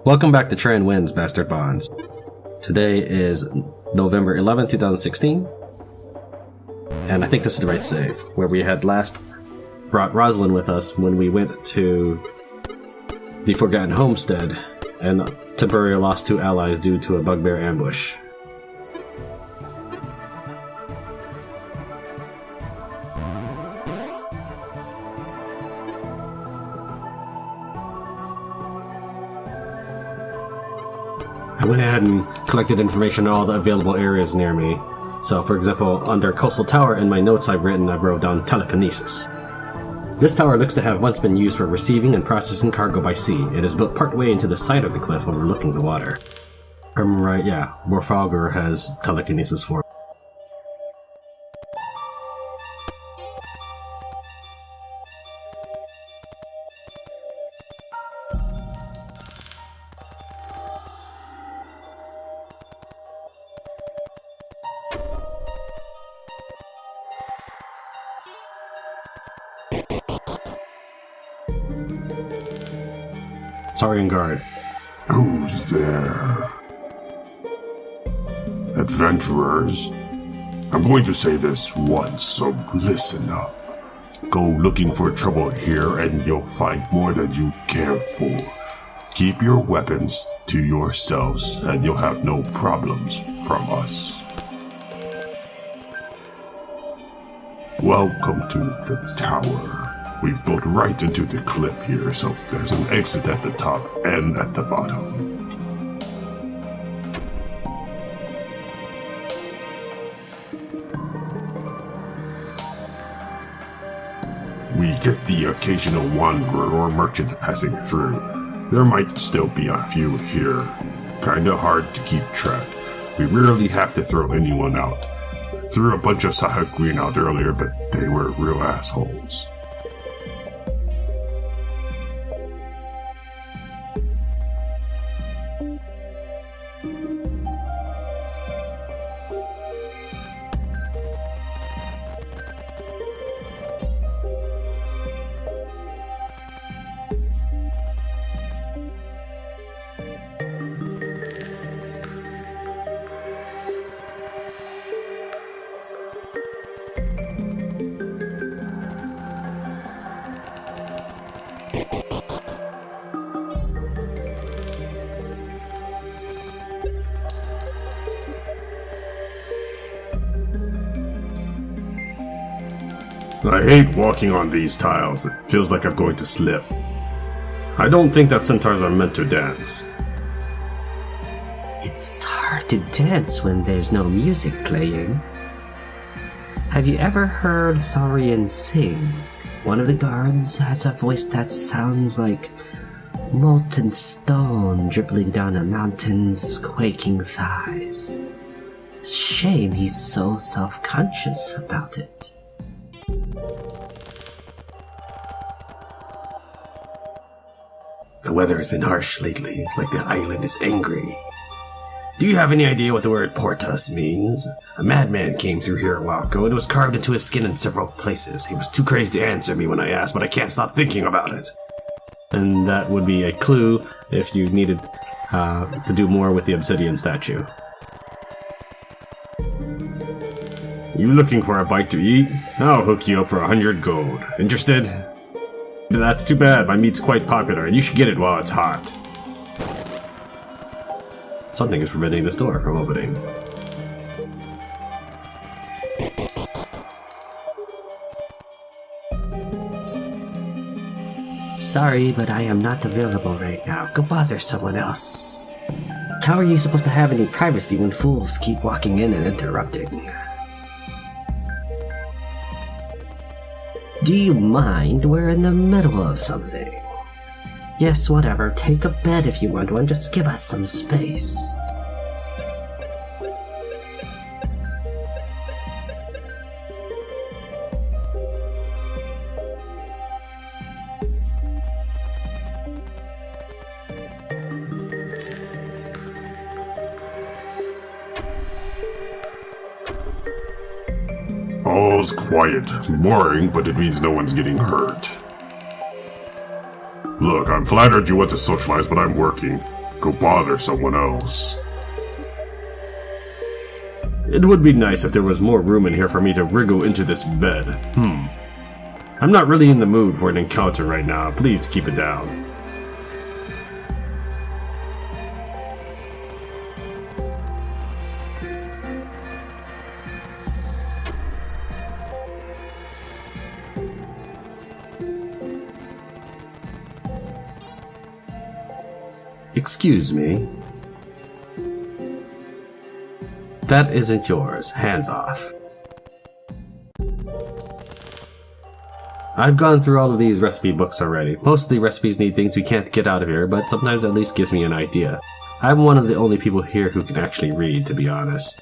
Welcome back to Tran Wins, Bastard Bonds. Today is November 11, 2016. And I think this is the right save, where we had last brought Rosalind with us when we went to the Forgotten Homestead and temporarily lost 2 allies due to a bugbear ambush. I went ahead and collected information on all the available areas near me. So, for example, under Coastal Tower in my notes I wrote down telekinesis. This tower looks to have once been used for receiving and processing cargo by sea. It is built partway into the side of the cliff overlooking the water. I'm right, yeah, Morfalgar has telekinesis for it. Saurian guard. Who's there? Adventurers. I'm going to say this once, so listen up. Go looking for trouble here and you'll find more than you care for. Keep your weapons to yourselves and you'll have no problems from us. Welcome to the tower. We've built right into the cliff here, so there's an exit at the top and at the bottom. We get the occasional wanderer or merchant passing through. There might still be a few here. Kinda hard to keep track. We rarely have to throw anyone out. Threw a bunch of Sahaguin out earlier, but they were real assholes. I hate walking on these tiles. It feels like I'm going to slip. I don't think that centaurs are meant to dance. It's hard to dance when there's no music playing. Have you ever heard Saurian sing? One of the guards has a voice that sounds like molten stone dribbling down a mountain's quaking thighs. Shame he's so self-conscious about it. The weather has been harsh lately, like the island is angry. Do you have any idea what the word portas means? A madman came through here a while ago and it was carved into his skin in several places. He was too crazy to answer me when I asked, but I can't stop thinking about it. And that would be a clue if you needed to do more with the obsidian statue. You looking for a bite to eat? I'll hook you up for 100 gold. Interested? That's too bad, my meat's quite popular, and you should get it while it's hot. Something is preventing this door from opening. Sorry, but I am not available right now. Go bother someone else. How are you supposed to have any privacy when fools keep walking in and interrupting? Do you mind? We're in the middle of something. Yes, whatever. Take a bed if you want one. Just give us some space. All's quiet. Boring, but it means no one's getting hurt. Look, I'm flattered you want to socialize, but I'm working. Go bother someone else. It would be nice if there was more room in here for me to wriggle into this bed. I'm not really in the mood for an encounter right now. Please keep it down. Excuse me. That isn't yours. Hands off. I've gone through all of these recipe books already. Mostly recipes need things we can't get out of here, but sometimes at least gives me an idea. I'm one of the only people here who can actually read, to be honest.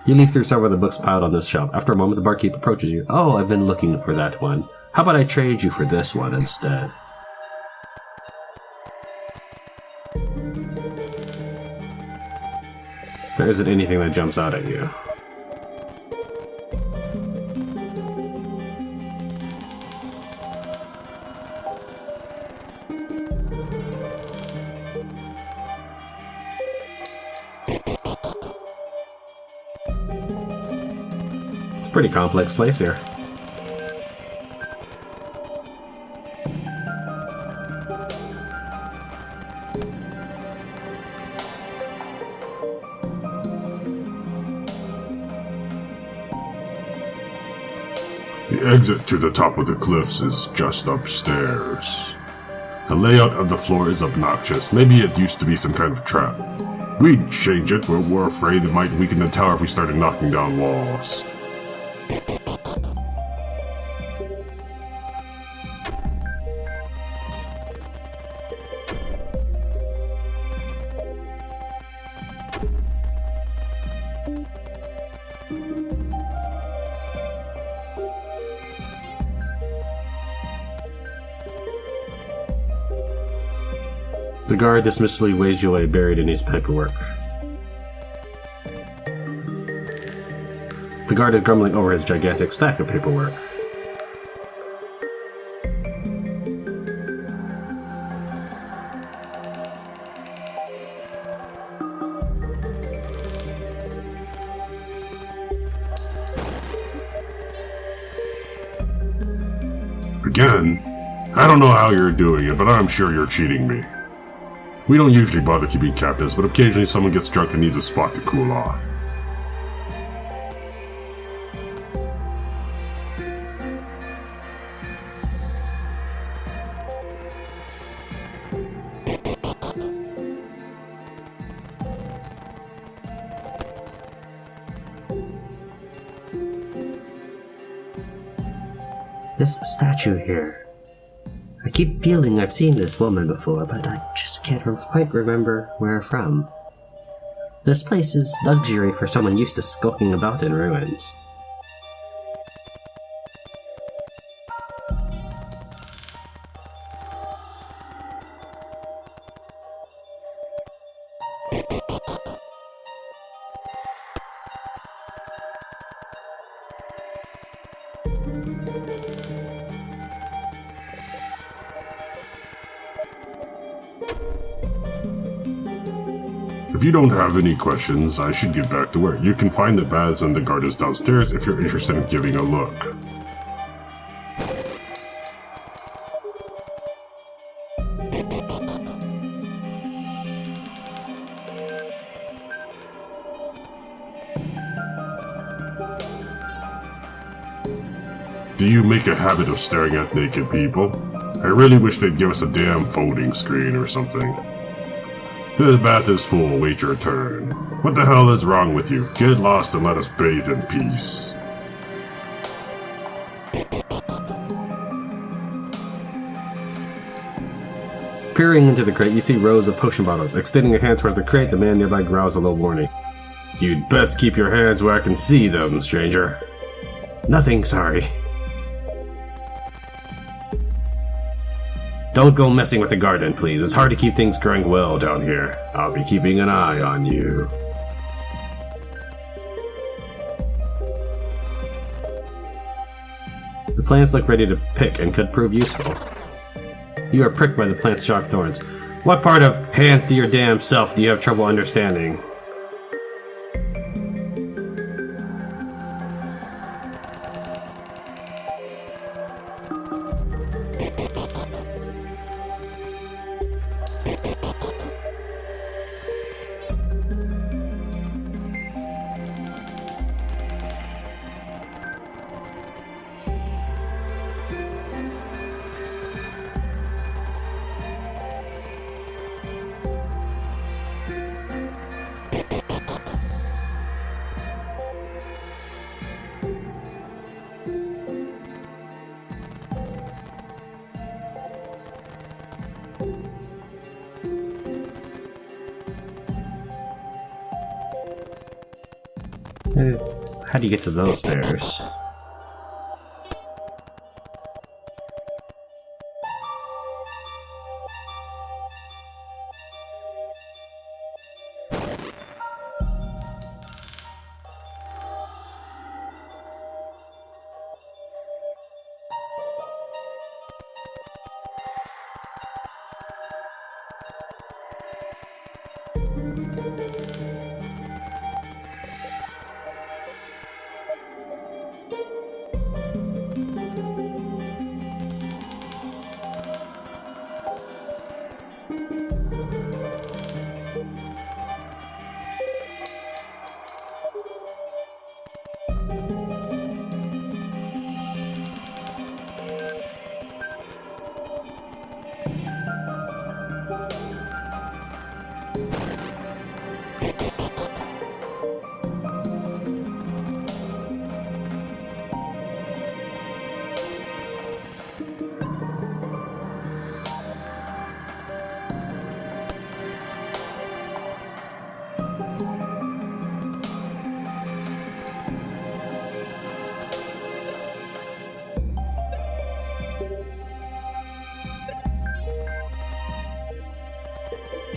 You leaf through several of the books piled on this shelf. After a moment, the barkeep approaches you. Oh, I've been looking for that one. How about I trade you for this one instead? There isn't anything that jumps out at you. It's a pretty complex place here. The exit to the top of the cliffs is just upstairs. The layout of the floor is obnoxious. Maybe it used to be some kind of trap. We'd change it, but we're afraid it might weaken the tower if we started knocking down walls. The guard dismissively waves you away, buried in his paperwork. The guard is grumbling over his gigantic stack of paperwork. Again? I don't know how you're doing it, but I'm sure you're cheating me. We don't usually bother keeping captives, but occasionally someone gets drunk and needs a spot to cool off. This statue here. I keep feeling I've seen this woman before, but I just can't quite remember where from. This place is luxury for someone used to skulking about in ruins. If you don't have any questions, I should get back to work. You can find the baths and the gardens downstairs if you're interested in giving a look. Do you make a habit of staring at naked people? I really wish they'd give us a damn folding screen or something. The bath is full, wait your turn. What the hell is wrong with you? Get lost and let us bathe in peace. Peering into the crate, you see rows of potion bottles. Extending a hand towards the crate, the man nearby growls a low warning. You'd best keep your hands where I can see them, stranger. Nothing, sorry. Don't go messing with the garden, please. It's hard to keep things growing well down here. I'll be keeping an eye on you. The plants look ready to pick and could prove useful. You are pricked by the plant's sharp thorns. What part of hands to your damn self do you have trouble understanding? How do you get to those stairs?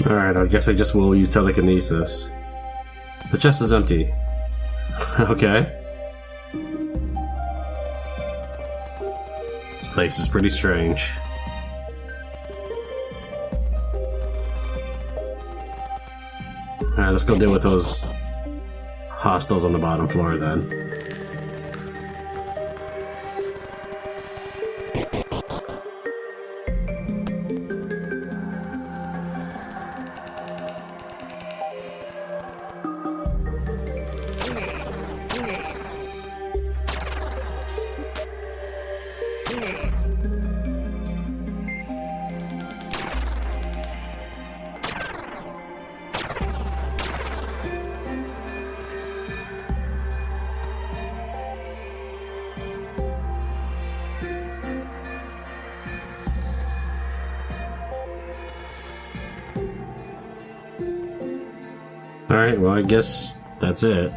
Alright, I guess I just will use telekinesis. The chest is empty. Okay. This place is pretty strange. Alright, let's go deal with those hostiles on the bottom floor then. Alright, well, I guess that's it.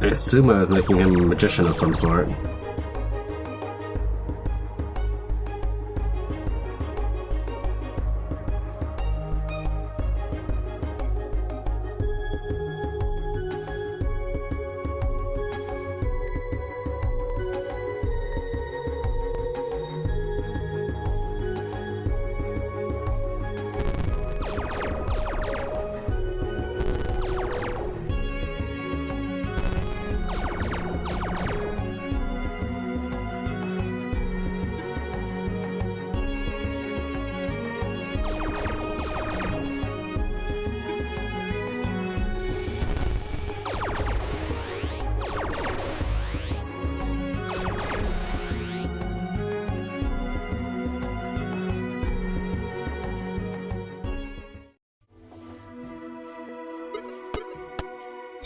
I assume I was making him a magician of some sort.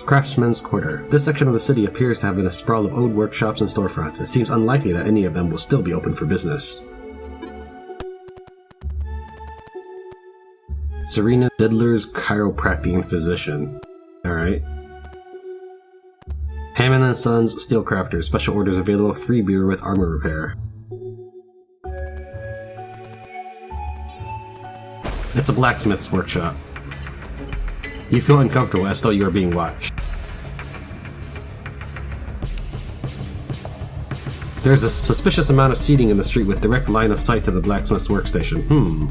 Craftsman's Quarter. This section of the city appears to have been a sprawl of old workshops and storefronts. It seems unlikely that any of them will still be open for business. Serena Diddler's Chiropractic and Physician. Alright. Hammond & Sons Steel Crafters. Special orders available. Free beer with armor repair. It's a blacksmith's workshop. You feel uncomfortable as though you are being watched. There's a suspicious amount of seating in the street with direct line of sight to the blacksmith's workstation.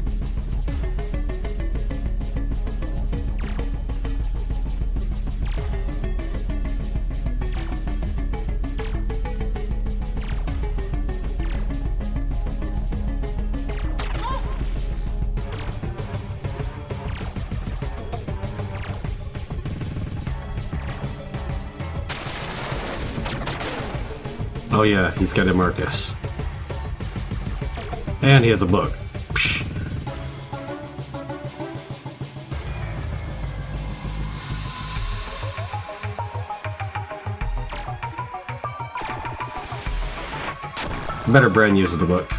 Oh yeah, he's got a Marcus. And he has a book. Psh. Better Bren uses the book.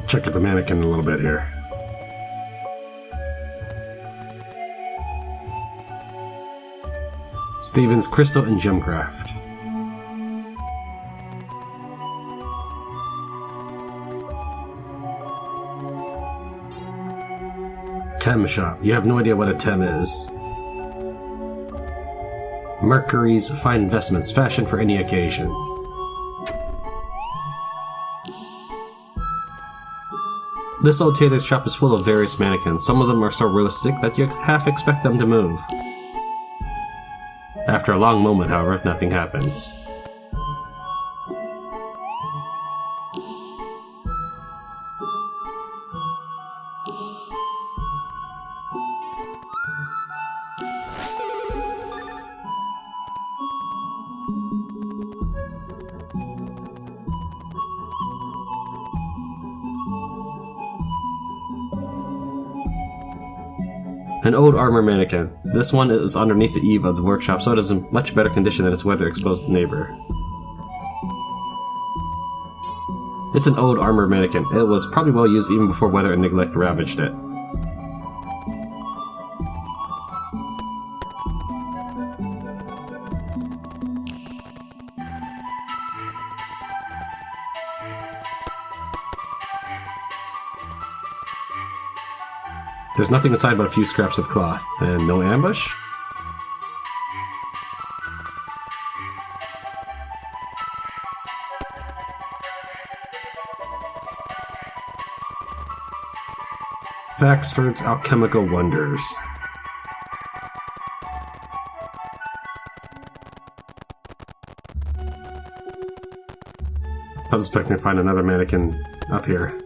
Check out the mannequin a little bit here. Stevens Crystal and Gemcraft. Tem Shop. You have no idea what a Tem is. Mercury's Fine Investments. Fashion for any occasion. This old tailor's shop is full of various mannequins. Some of them are so realistic that you half expect them to move. After a long moment, however, nothing happens. An old armor mannequin. This one is underneath the eave of the workshop, so it is in much better condition than its weather-exposed neighbor. It's an old armor mannequin. It was probably well used even before weather and neglect ravaged it. There's nothing inside but a few scraps of cloth, and no ambush? Faxford's Alchemical Wonders. I was expecting to find another mannequin up here.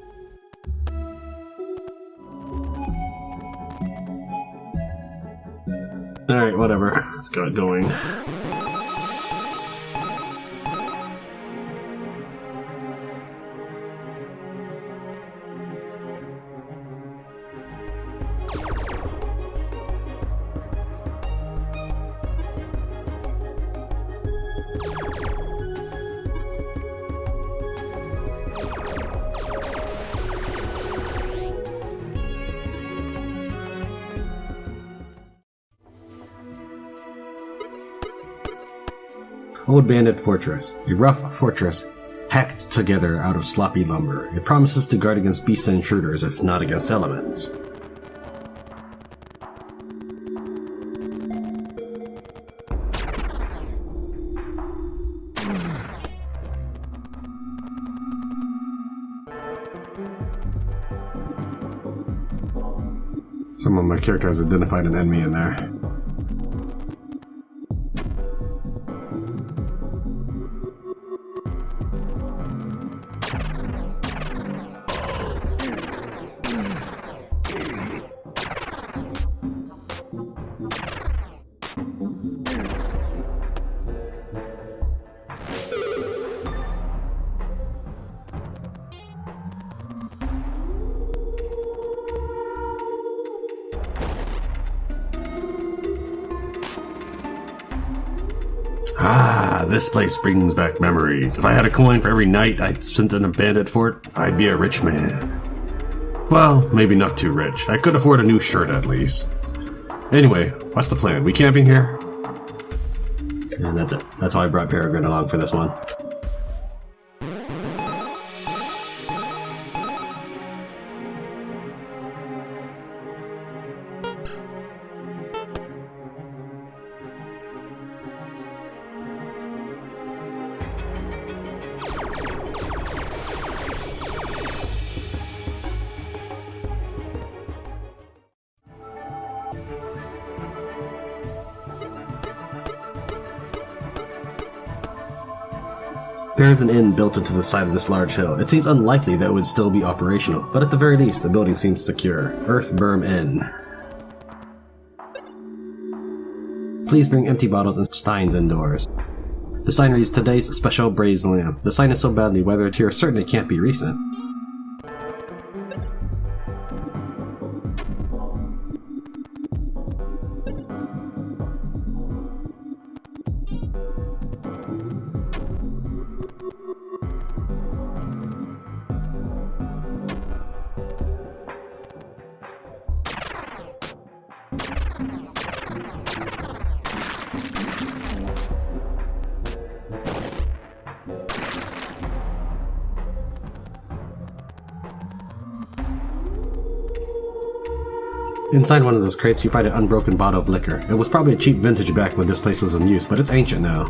Alright, whatever. Let's get going. Old Bandit Fortress. A rough fortress hacked together out of sloppy lumber. It promises to guard against beasts and intruders, if not against elements. Some of my characters identified an enemy in there. Ah, this place brings back memories. If I had a coin for every night I'd spent in a bandit fort, I'd be a rich man. Well, maybe not too rich. I could afford a new shirt at least. Anyway, what's the plan? We camping here? And that's it. That's why I brought Peregrine along for this one. There is an inn built into the side of this large hill. It seems unlikely that it would still be operational, but at the very least, the building seems secure. Earth Berm Inn. Please bring empty bottles and steins indoors. The sign reads, today's special braised lamb. The sign is so badly weathered here, certain it can't be recent. Inside one of those crates you find an unbroken bottle of liquor. It was probably a cheap vintage back when this place was in use, but it's ancient now.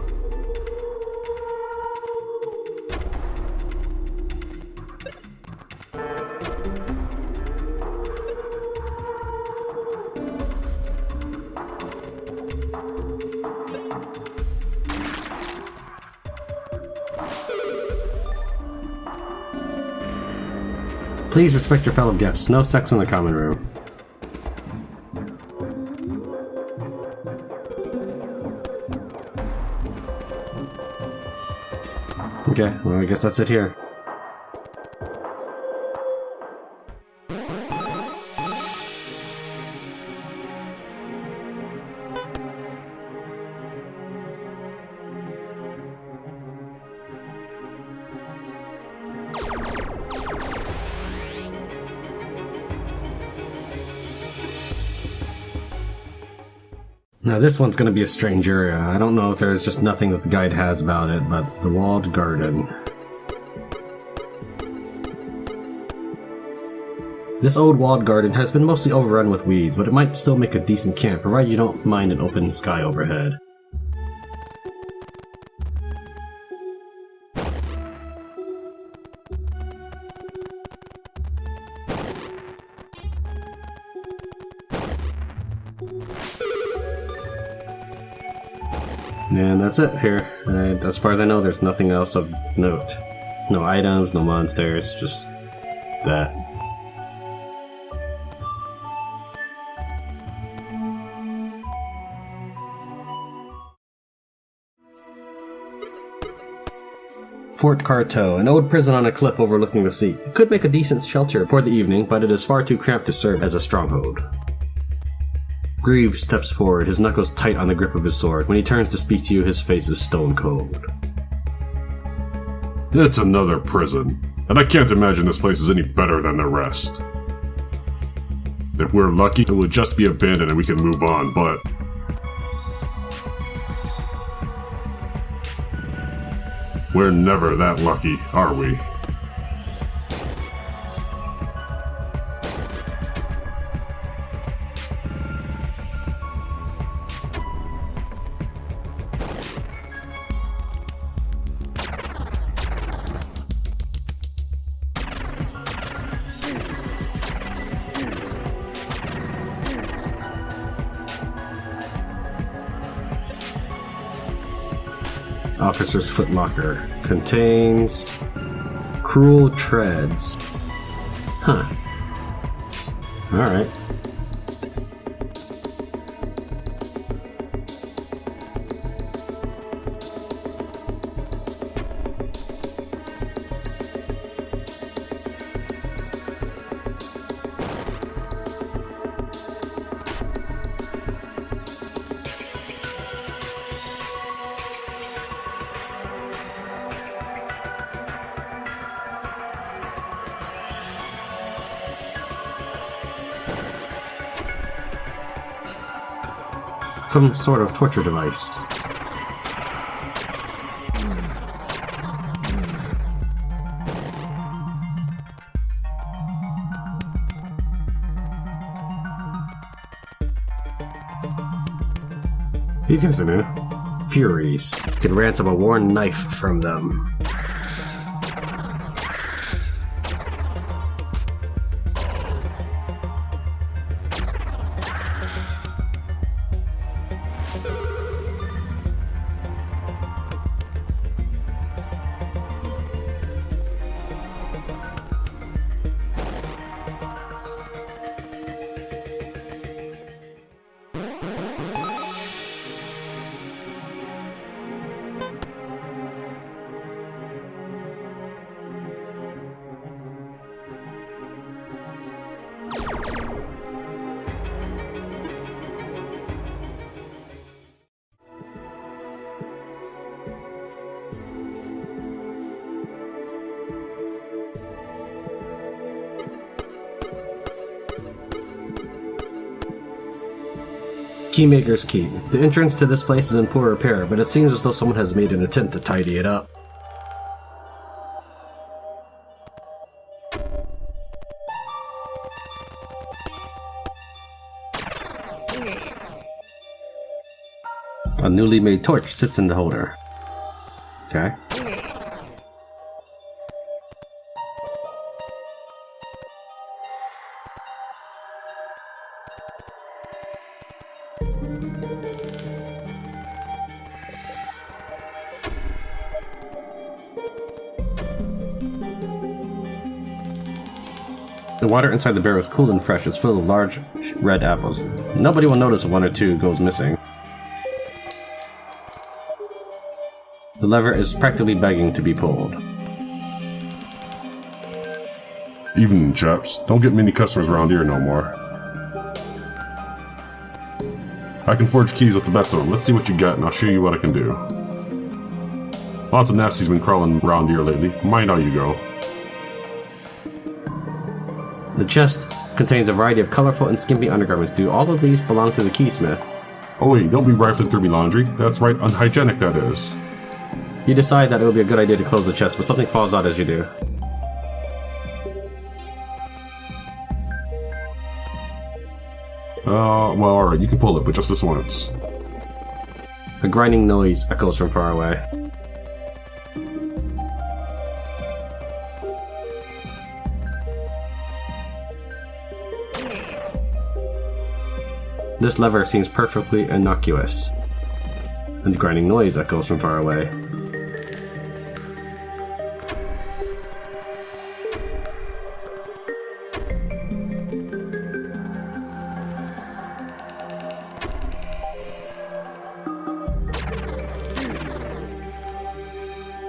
Please respect your fellow guests. No sex in the common room. Okay, well I guess that's it here. Now this one's going to be a strange area. I don't know if there's just nothing that the guide has about it, but the walled garden. This old walled garden has been mostly overrun with weeds, but it might still make a decent camp, provided you don't mind an open sky overhead. And that's it here. As far as I know, there's nothing else of note. No items, no monsters, just that. Fort Carteau, an old prison on a cliff overlooking the sea. It could make a decent shelter for the evening, but it is far too cramped to serve as a stronghold. Grieve steps forward, his knuckles tight on the grip of his sword. When he turns to speak to you, his face is stone cold. It's another prison, and I can't imagine this place is any better than the rest. If we're lucky, it will just be abandoned and we can move on, but... we're never that lucky, are we? Officer's footlocker contains cruel treads. Huh. Alright. Some sort of torture device. These guys are new. Furies. You can ransom a worn knife from them. Keymaker's Key. The entrance to this place is in poor repair, but it seems as though someone has made an attempt to tidy it up. A newly made torch sits in the holder. Okay. The water inside the barrel is cool and fresh. It's full of large red apples. Nobody will notice if one or two goes missing. The lever is practically begging to be pulled. Evening, chaps. Don't get many customers around here no more. I can forge keys with the best of them. Let's see what you got and I'll show you what I can do. Lots of nasty's been crawling around here lately. Mind how you go. The chest contains a variety of colorful and skimpy undergarments. Do all of these belong to the keysmith? Oh wait, don't be rifling through me laundry. That's right, unhygienic that is. You decide that it would be a good idea to close the chest, but something falls out as you do. Well, alright, you can pull it, but just this once. A grinding noise echoes from far away. This lever seems perfectly innocuous, and the grinding noise echoes from far away.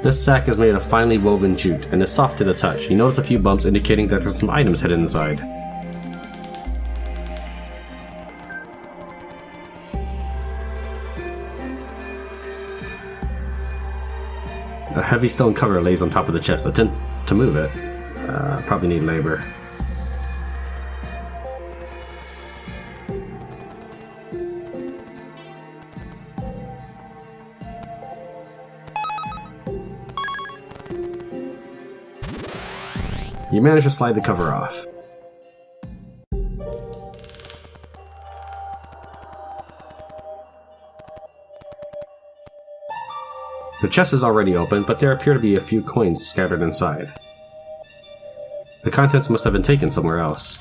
This sack is made of finely woven jute and is soft to the touch. You notice a few bumps indicating that there's some items hidden inside. A heavy stone cover lays on top of the chest. Attempt to move it. Probably need labor. You manage to slide the cover off. The chest is already open, but there appear to be a few coins scattered inside. The contents must have been taken somewhere else.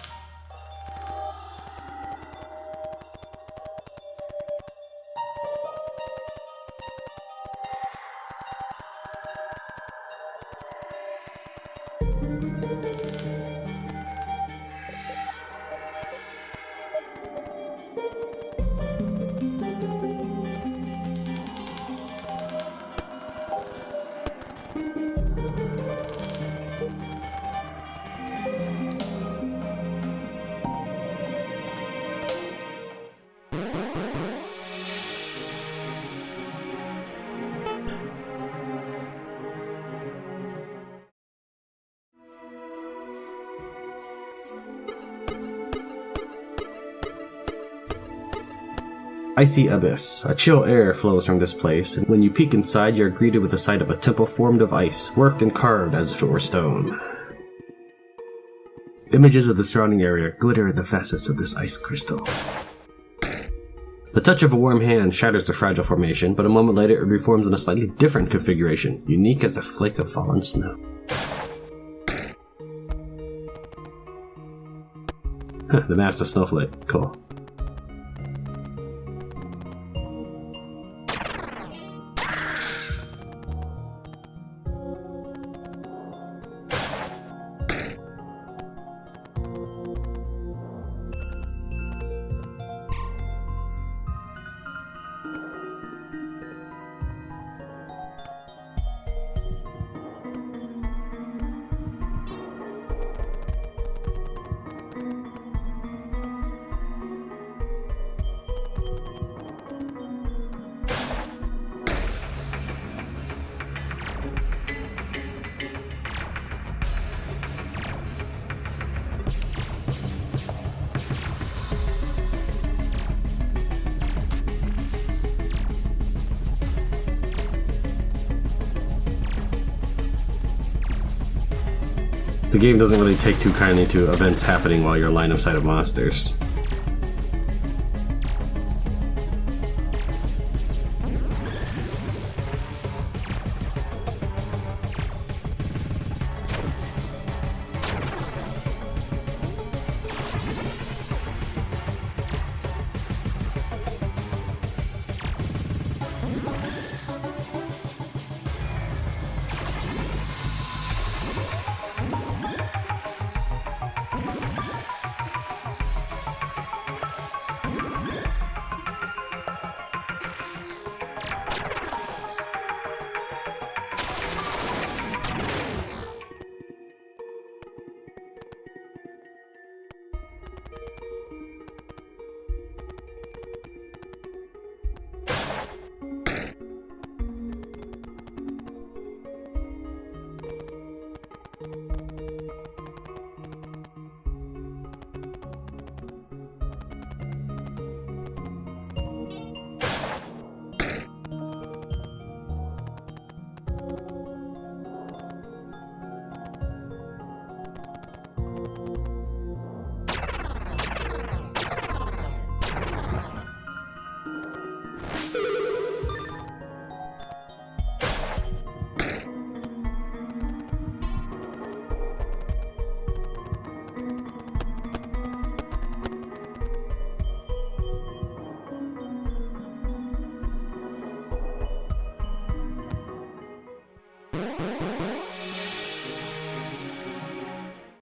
Icy abyss. A chill air flows from this place, and when you peek inside, you're greeted with the sight of a temple formed of ice, worked and carved as if it were stone. Images of the surrounding area glitter at the facets of this ice crystal. The touch of a warm hand shatters the fragile formation, but a moment later it reforms in a slightly different configuration, unique as a flake of fallen snow. The master snowflake. Cool. The game doesn't really take too kindly to events happening while you're line of sight of monsters.